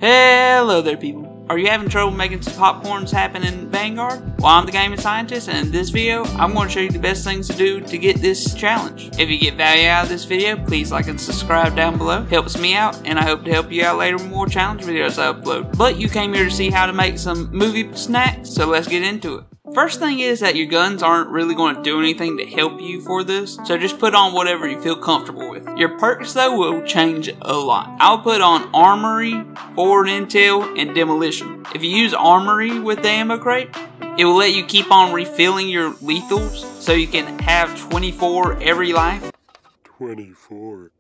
Hello there people. Are you having trouble making some popcorns happen in Vanguard? Well, I'm the Gaming Scientist, and in this video, I'm going to show you the best things to do to get this challenge. If you get value out of this video, please like and subscribe down below. Helps me out, and I hope to help you out later with more challenge videos I upload. But you came here to see how to make some movie snacks, so let's get into it. First thing is that your guns aren't really going to do anything to help you for this, so just put on whatever you feel comfortable with. Your perks though will change a lot. I'll put on Armory, Forward Intel, and Demolition. If you use Armory with the ammo crate, it will let you keep on refilling your lethals, so you can have 24 every life. 24.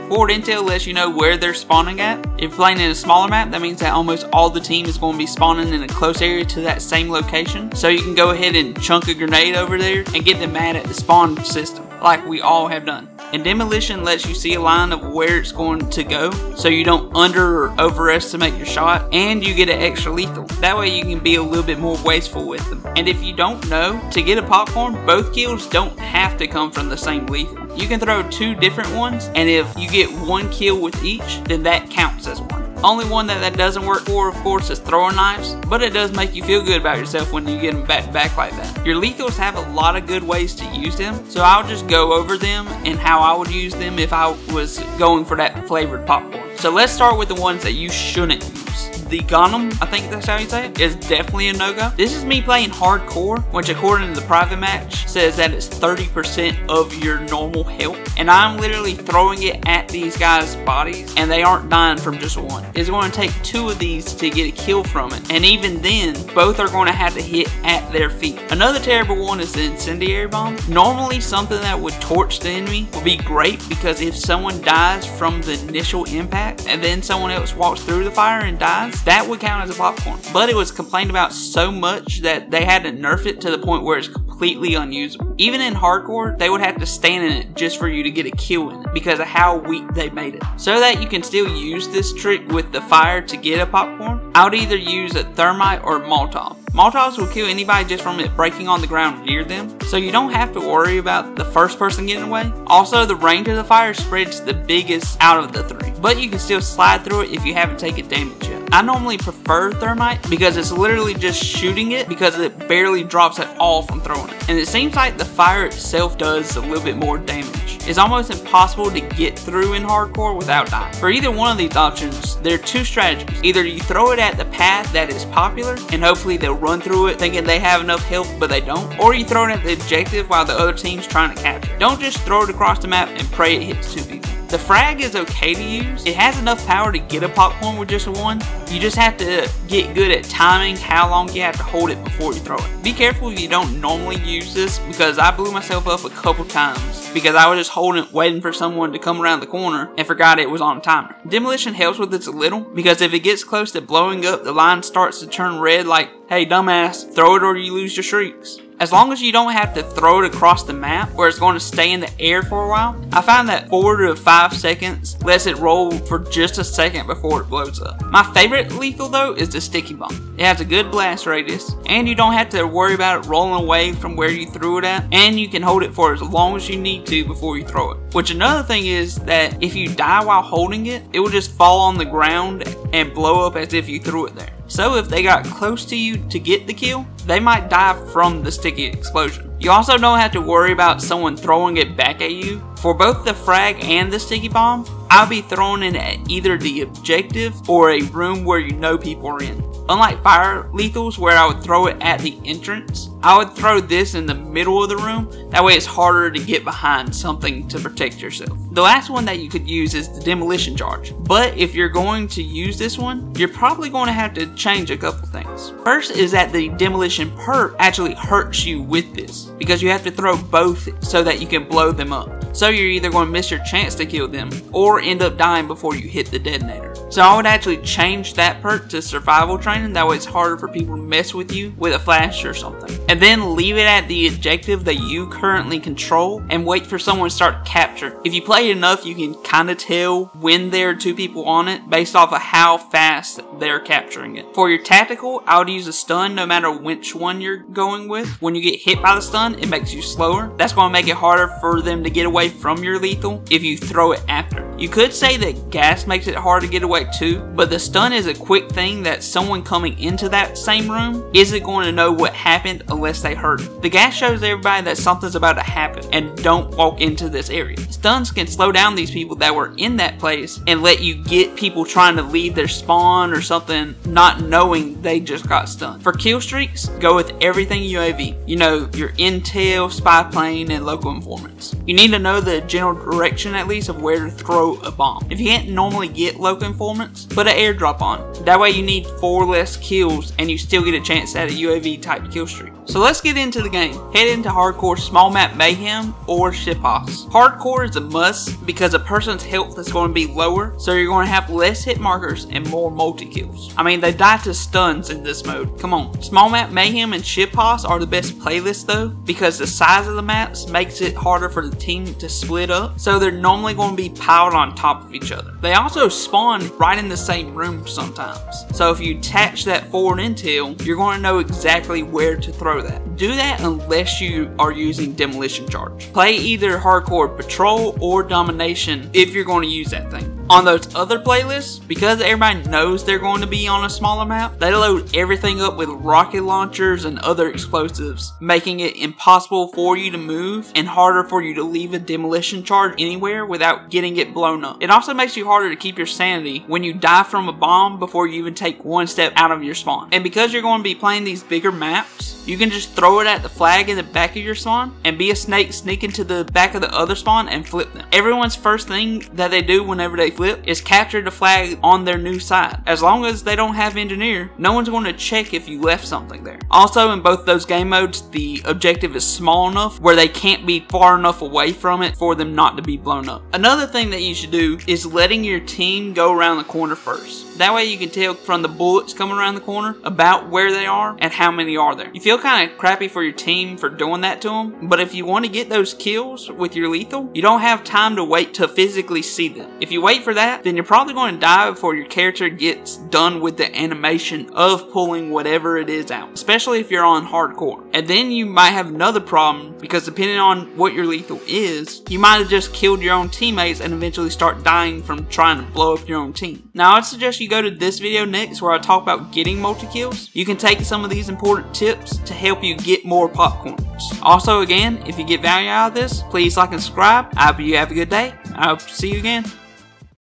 Forward Intel lets you know where they're spawning at. If you're playing in a smaller map, that means that almost all the team is going to be spawning in a close area to that same location. So you can go ahead and chunk a grenade over there and get them mad at the spawn system, like we all have done. And Demolition lets you see a line of where it's going to go, so you don't under or overestimate your shot, and you get an extra lethal. That way you can be a little bit more wasteful with them. And if you don't know, to get a popcorn, both kills don't have to come from the same lethal. You can throw two different ones, and if you get one kill with each, then that counts as one. Only one that doesn't work for, of course, is throwing knives, but it does make you feel good about yourself when you get them back to back like that. Your lethals have a lot of good ways to use them, so I'll just go over them and how I would use them if I was going for that flavored popcorn. So let's start with the ones that you shouldn't use. The Gunham, I think that's how you say it, is definitely a no-go. This is me playing hardcore, which according to the private match says that it's 30% of your normal health. And I'm literally throwing it at these guys' bodies, and they aren't dying from just one. It's going to take two of these to get a kill from it. And even then, both are going to have to hit at their feet. Another terrible one is the Incendiary Bomb. Normally, something that would torch the enemy would be great, because if someone dies from the initial impact, and then someone else walks through the fire and dies, that would count as a popcorn. But it was complained about so much that they had to nerf it to the point where it's completely unusable. Even in hardcore, they would have to stand in it just for you to get a kill in it because of how weak they made it. So that you can still use this trick with the fire to get a popcorn, I would either use a thermite or a Molotov. Molotovs will kill anybody just from it breaking on the ground near them, so you don't have to worry about the first person getting away. Also, the range of the fire spreads the biggest out of the three, but you can still slide through it if you haven't taken damage yet. I normally prefer thermite because it's literally just shooting it, because it barely drops at all from throwing it. And it seems like the fire itself does a little bit more damage. It's almost impossible to get through in hardcore without dying. For either one of these options, there are two strategies. Either you throw it at the path that is popular, and hopefully they'll run through it thinking they have enough health but they don't, or you throw it at the objective while the other team's trying to capture it. Don't just throw it across the map and pray it hits two people. The frag is okay to use. It has enough power to get a popcorn with just one. You just have to get good at timing how long you have to hold it before you throw it. Be careful if you don't normally use this, because I blew myself up a couple times because I was just holding it waiting for someone to come around the corner and forgot it was on a timer. Demolition helps with this a little, because if it gets close to blowing up, the line starts to turn red like, hey dumbass, throw it or you lose your streaks. As long as you don't have to throw it across the map where it's going to stay in the air for a while, I found that 4 to 5 seconds lets it roll for just a second before it blows up. My favorite lethal though is the Sticky Bomb. It has a good blast radius, and you don't have to worry about it rolling away from where you threw it at, and you can hold it for as long as you need to before you throw it. Which another thing is that if you die while holding it, it will just fall on the ground and blow up as if you threw it there. So if they got close to you to get the kill, they might die from the sticky explosion. You also don't have to worry about someone throwing it back at you. For both the frag and the sticky bomb, I'll be throwing it at either the objective or a room where you know people are in. Unlike Fire Leathals, where I would throw it at the entrance, I would throw this in the middle of the room. That way it's harder to get behind something to protect yourself. The last one that you could use is the Demolition Charge. But if you're going to use this one, you're probably going to have to change a couple things. First is that the Demolition perk actually hurts you with this, because you have to throw both so that you can blow them up. So you're either going to miss your chance to kill them, or end up dying before you hit the detonator. So I would actually change that perk to survival training, that way it's harder for people to mess with you with a flash or something. And then leave it at the objective that you currently control, and wait for someone to start capture. If you play it enough, you can kind of tell when there are two people on it based off of how fast they're capturing it. For your tactical, I would use a stun no matter which one you're going with. When you get hit by the stun, it makes you slower. That's going to make it harder for them to get away from your lethal if you throw it after. You could say that gas makes it hard to get away too, but the stun is a quick thing that someone coming into that same room isn't going to know what happened unless they heard it. The gas shows everybody that something's about to happen and don't walk into this area. Stuns can slow down these people that were in that place and let you get people trying to leave their spawn or something not knowing they just got stunned. For kill streaks, go with everything UAV. You know, your intel, spy plane, and local informants. You need to know the general direction at least of where to throw a bomb. If you can't normally get local informants, put an airdrop on. That way you need 4 less kills and you still get a chance at a UAV type kill streak. So let's get into the game. Head into hardcore small map mayhem or shitpost. Hardcore is a must because a person's health is going to be lower, so you're going to have less hit markers and more multi-kills. I mean, they die to stuns in this mode. Come on. Small map mayhem and shitpost are the best playlists though, because the size of the maps makes it harder for the team to split up, so they're normally going to be piled on top of each other. They also spawn right in the same room sometimes, so if you attach that forward intel, you're going to know exactly where to throw that. Do that unless you are using Demolition Charge. Play either hardcore patrol or domination if you're going to use that thing. On those other playlists, because everybody knows they're going to be on a smaller map, they load everything up with rocket launchers and other explosives, making it impossible for you to move and harder for you to leave a demolition charge anywhere without getting it blown up. It also makes you harder to keep your sanity when you die from a bomb before you even take one step out of your spawn. And because you're going to be playing these bigger maps, you can just throw it at the flag in the back of your spawn and be a snake, sneak into the back of the other spawn and flip them. Everyone's first thing that they do whenever they flip is capture the flag on their new side. As long as they don't have engineer, no one's going to check if you left something there. Also, in both those game modes, the objective is small enough where they can't be far enough away from it for them not to be blown up. Another thing that you should do is letting your team go around the corner first. That way you can tell from the bullets coming around the corner about where they are and how many are there. You feel kind of crappy for your team for doing that to them, but if you want to get those kills with your lethal, you don't have time to wait to physically see them. If you wait for that, then you're probably going to die before your character gets done with the animation of pulling whatever it is out, especially if you're on hardcore. And then you might have another problem because depending on what your lethal is, you might have just killed your own teammates and eventually start dying from trying to blow up your own team. Now I'd suggest you go to this video next where I talk about getting multi-kills. You can take some of these important tips to help you get more popcorns. Also again, if you get value out of this, please like and subscribe. I hope you have a good day. I hope to see you again.